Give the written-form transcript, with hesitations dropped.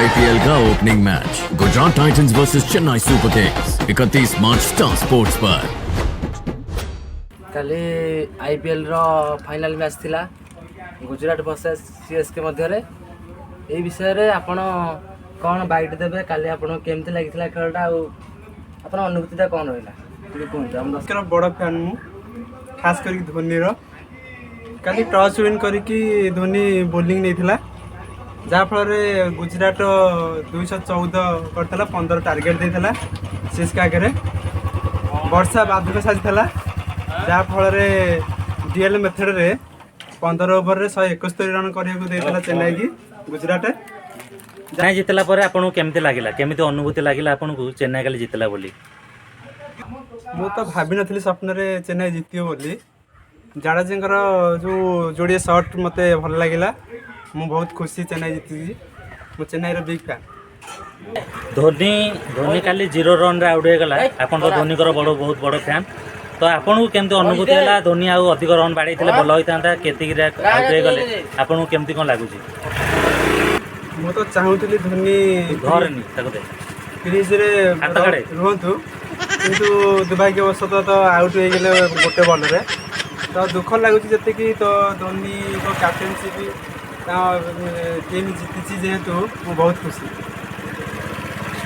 IPL का opening match Gujarat Titans versus Chennai super Kings 31 मार्च star sports पर। काली IPL रो final match थिला Gujarat versus CSK मध्य रे। ए विषय रे आपण कोन बाइट देबे काली आपण केमते लागितला खेलटा आ आपण अनुभूतिटा कोन होइला ती कोन हम दसकर बड़ फैन मु खास करी धोनी रो। काली टॉस विन करिकी धोनी बॉलिंग नेथिला जा फल गुजरात 214 करथला 15 टार्गेट देथिला सीएसके आगे वर्षा बादल साजिला जा फल डीएल मेथड रे 15 ओवर रे 171 रन करिया देथिला चेन्नई की गुजरात चेन्नई जितला पर आपन केमते लागिला केमिते अनुभूति लागिला आपन को चेन्नई काली जितला बोली। मु तो भाबी नथली स्वप्न रे चेन्नई जितियो बोली। जाडेजांकर जो जोड़िए शॉट मते भल लागिला मु बहुत खुशी चेन्नई जीती मु चेन्नई रो बिग फैन। धोनी धोनी काली 0 रन रे आउट हो गला आपन तो धोनी कर बड़ बहुत बड़ फैन तो आपन को केमते अनुभूति हला धोनी आ अधिक रन बाडैथिले भल होइतांता केति रे आउट हो गले आपन को केमती कोन लागु छी। मु तो चाहूतली धोनी धरनी ताको दे क्रीज रे रहंतु किंतु दुर्भाग्यवशत तो आउट हो गेले गोटे बॉल रे तो दुख लागुची जते कि तो धोनी को कैप्टेनशिप टीम जीती जेहेतु मु बहुत खुशी।